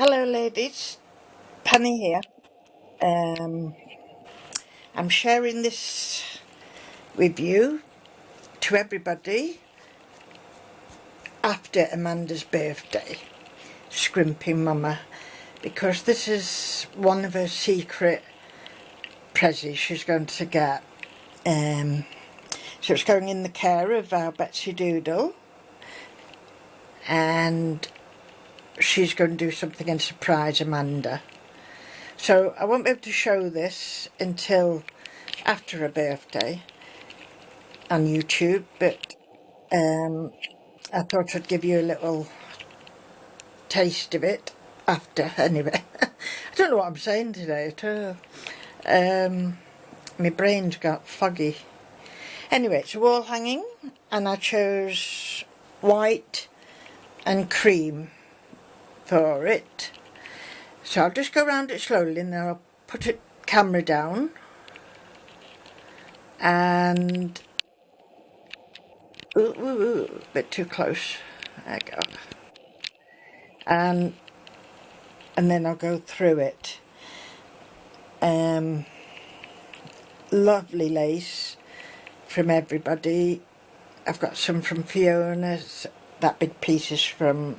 Hello ladies, Penny here. I'm sharing this with you to everybody after Amanda's birthday, Scrimping Mama, because this is one of her secret prezzies she's going to get. So it's going in the care of our Betsy Doodle, and she's going to do something and surprise Amanda. So I won't be able to show this until after her birthday on YouTube, but I thought I'd give you a little taste of it after anyway. I don't know what I'm saying today at all. My brain's got foggy. Anyway, it's a wall hanging, and I chose white and cream for it. So I'll just go around it slowly and then I'll put the camera down and a bit too close. There we go. And then I'll go through it. Lovely lace from everybody. I've got some from Fiona's. That big piece is from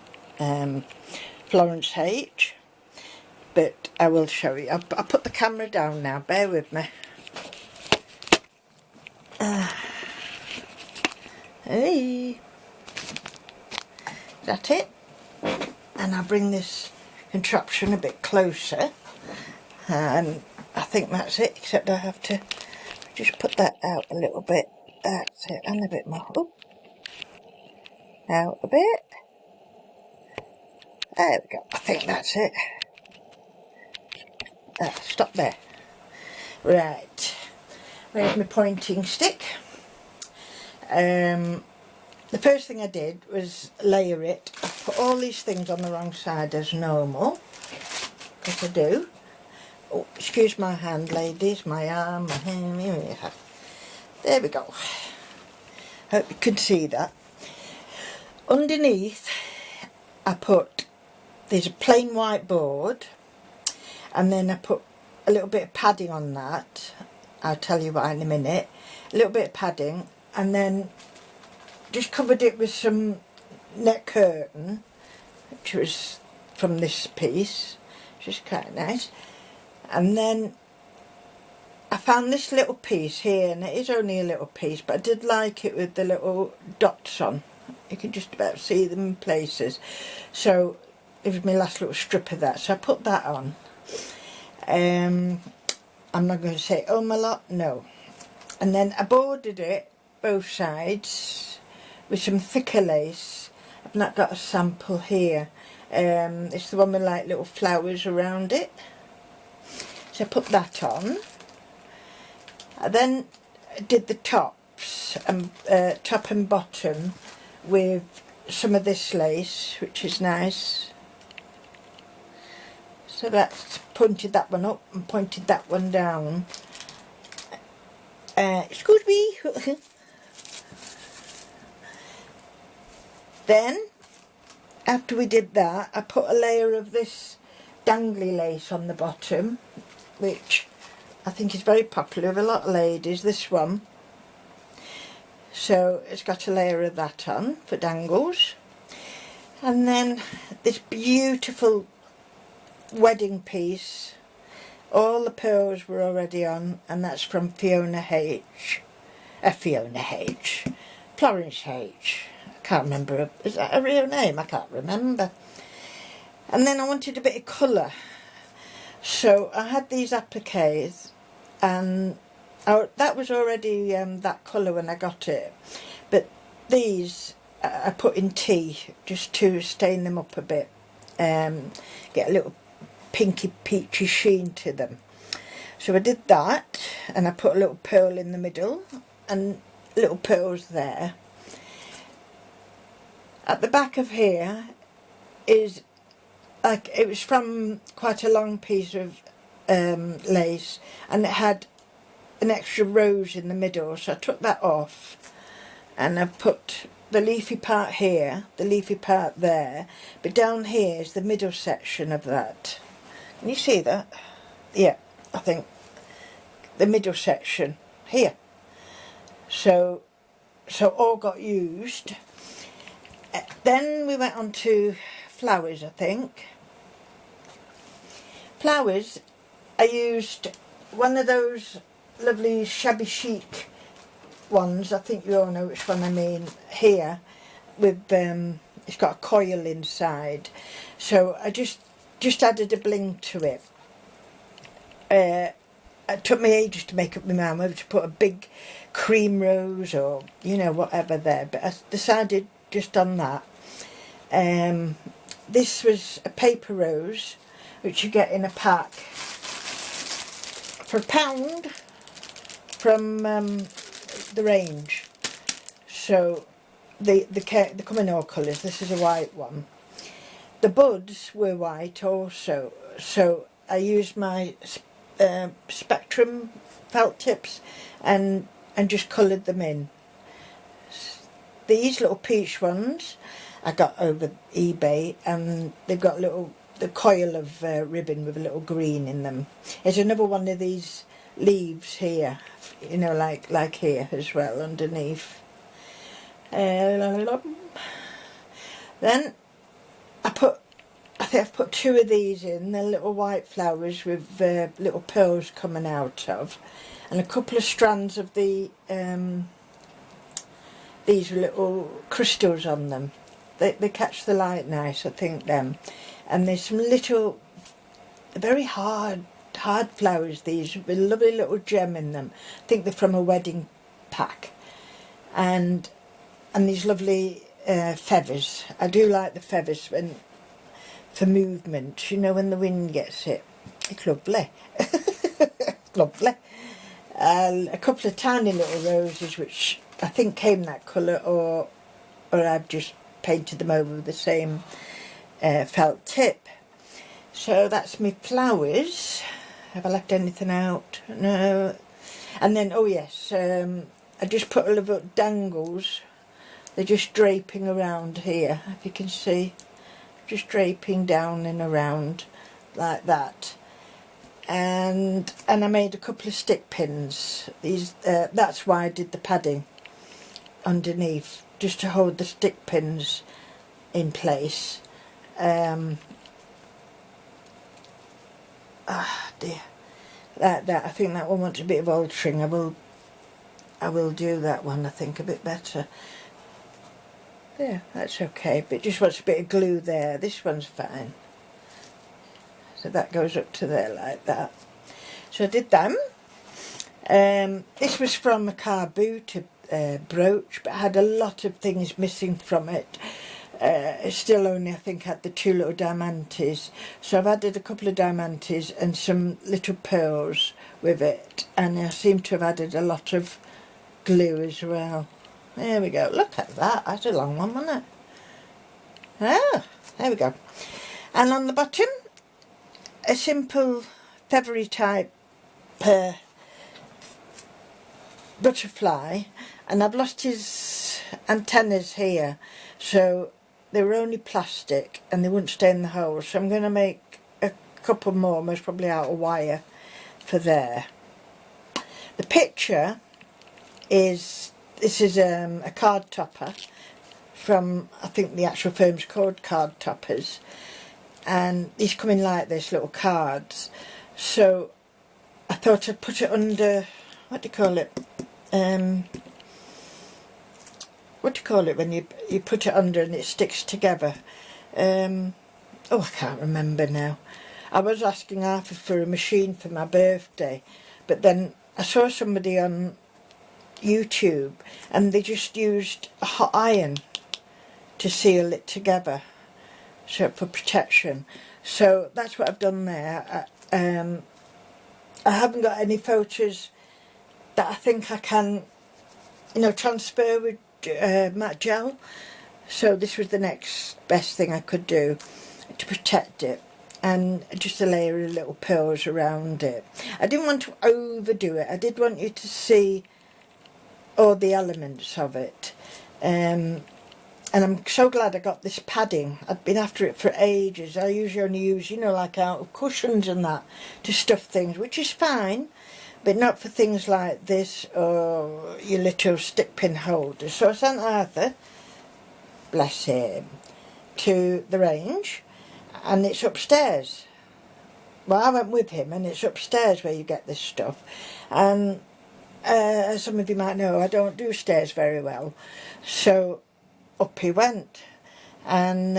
Florence H. But I will show you. I'll put the camera down now. Bear with me. Hey, is that it? And I'll bring this contraption a bit closer, and I think that's it, except I have to just put that out a little bit. That's it, and a bit more. Oop. Out a bit. There we go. I think that's it. Stop there. Right, where's my pointing stick? The first thing I did was layer it. I put all these things on the wrong side as normal, because I do. Oh, excuse my hand, ladies, my arm, my hand. There we go. Hope you can see that. Underneath, I put, there's a plain white board, and then I put a little bit of padding on that. I'll tell you why in a minute. A little bit of padding, and then just covered it with some net curtain, which was from this piece, which is quite nice. And then I found this little piece here, and it is only a little piece, but I did like it with the little dots on. You can just about see them in places. So it was my last little strip of that, so I put that on. I'm not going to say my lot, no. And then I bordered it both sides with some thicker lace. I've not got a sample here. It's the one with like little flowers around it. So I put that on. I then did the tops, top and bottom, with some of this lace, which is nice. So that's pointed that one up and pointed that one down. Excuse me. Then, after we did that, I put a layer of this dangly lace on the bottom, which I think is very popular with a lot of ladies, this one. So it's got a layer of that on for dangles. And then this beautiful wedding piece. All the pearls were already on, and that's from Florence H. I can't remember, is that a real name? I can't remember. And then I wanted a bit of colour, so I had these appliques, and that was already that colour when I got it, but these I put in tea just to stain them up a bit, get a little pinky peachy sheen to them. So I did that, and I put a little pearl in the middle and little pearls there. At the back of here is like, it was from quite a long piece of lace, and it had an extra rose in the middle, so I took that off and I've put the leafy part here, the leafy part there, but down here is the middle section of that. Can you see that? Yeah, I think the middle section here. So all got used. Then we went on to flowers, I think. Flowers, I used one of those lovely shabby chic ones. I think you all know which one I mean. Here, with it's got a coil inside. So I just added a bling to it. It took me ages to make up my mind whether to put a big cream rose or, you know, whatever there. But I decided just on that. This was a paper rose, which you get in a pack for £1 from the range. So they come in all colours. This is a white one. The buds were white also, so I used my Spectrum felt tips and just coloured them in. These little peach ones I got over eBay, and they've got the coil of ribbon with a little green in them. There's another one of these leaves here, you know, like here as well underneath. Then I think I've put 2 of these in. They're little white flowers with little pearls coming out of, and a couple of strands of these little crystals on them. They catch the light nice, I think, them. And there's some little, very hard flowers, these, with a lovely little gem in them. I think they're from a wedding pack. And these lovely feathers. I do like the feathers for movement, you know, when the wind gets it. It's lovely. Lovely. A couple of tiny little roses, which I think came that colour, or I've just painted them over with the same felt tip. So that's my flowers. Have I left anything out? No. And then, oh yes, I just put a little dangles. They're just draping around here, if you can see. Just draping down and around like that. And I made a couple of stick pins. These that's why I did the padding underneath, just to hold the stick pins in place. Dear, like that. I think that one wants a bit of altering. I will do that one, I think, a bit better. Yeah, that's okay, but it just wants a bit of glue there. This one's fine. So that goes up to there like that. So I did them. This was from a car boot brooch, but I had a lot of things missing from it. It still only, I think, had the 2 little diamantes. So I've added a couple of diamantes and some little pearls with it. And I seem to have added a lot of glue as well. There we go. Look at that. That's a long one, wasn't it? Ah, there we go. And on the bottom, a simple feathery type butterfly. And I've lost his antennas here. So they were only plastic and they wouldn't stay in the hole. So I'm going to make a couple more, most probably out of wire, for there. The picture is... This is a card topper from, I think the actual firm's called Card Toppers, and these come in like this, little cards. So I thought I'd put it under, what do you call it? What do you call it when you put it under and it sticks together? Oh, I can't remember now. I was asking Arthur for a machine for my birthday, but then I saw somebody on YouTube and they just used a hot iron to seal it together, so for protection. So that's what I've done there. I haven't got any photos that I think I can, you know, transfer with matte gel, so this was the next best thing I could do to protect it, and just a layer of little pearls around it. I didn't want to overdo it. I did want you to see all the elements of it. And I'm so glad I got this padding. I'd been after it for ages. I usually only use, you know, like out of cushions and that to stuff things, which is fine, but not for things like this or your little stick pin holders. So I sent Arthur, bless him, to the range, and it's upstairs. Well, I went with him, and it's upstairs where you get this stuff. And as some of you might know, I don't do stairs very well, so up he went, and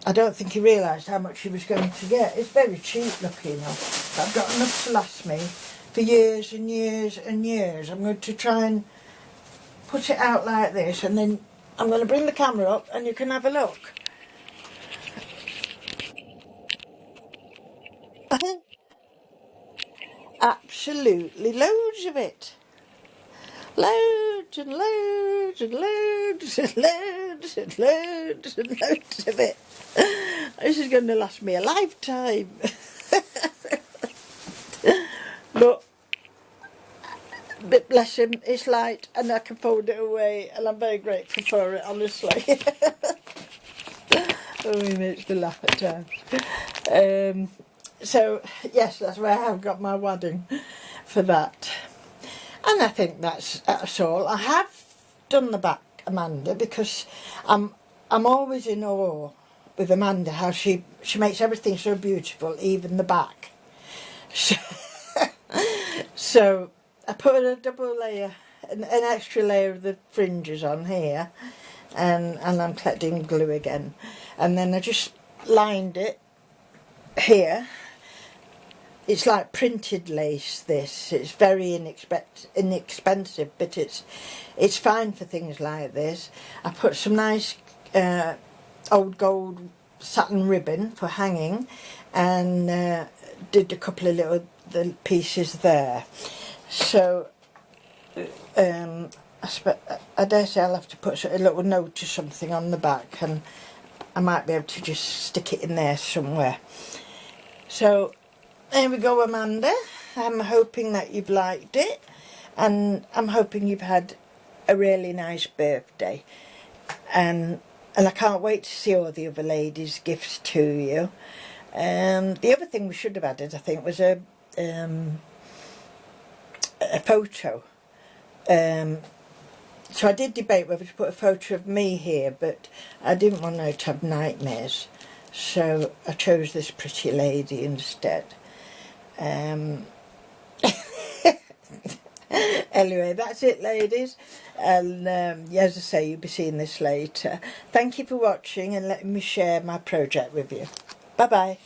I don't think he realised how much he was going to get. It's very cheap, lucky enough. I've got enough to last me for years and years and years. I'm going to try and put it out like this, and then I'm going to bring the camera up and you can have a look. Absolutely loads of it. Loads and loads and loads and loads and loads and loads of it. This is going to last me a lifetime. But bless him, it's light and I can fold it away, and I'm very grateful for it, honestly. Oh, he makes me laugh at times. So, yes, that's where I've got my wadding for that. And I think that's all. I have done the back, Amanda, because I'm always in awe with Amanda, how she makes everything so beautiful, even the back. So I put a double layer, an extra layer of the fringes on here, and I'm collecting glue again. And then I just lined it here. It's like printed lace, this. It's very inexpensive, but it's fine for things like this. I put some nice old gold satin ribbon for hanging, and did a couple of little pieces there. So I dare say I'll have to put a little note or something on the back, and I might be able to just stick it in there somewhere. So there we go, Amanda. I'm hoping that you've liked it, and I'm hoping you've had a really nice birthday, and I can't wait to see all the other ladies' gifts to you. The other thing we should have added, I think, was a photo. So I did debate whether to put a photo of me here, but I didn't want her to have nightmares, so I chose this pretty lady instead. Anyway, that's it, ladies, and as I say, you'll be seeing this later. Thank you for watching and letting me share my project with you. Bye bye.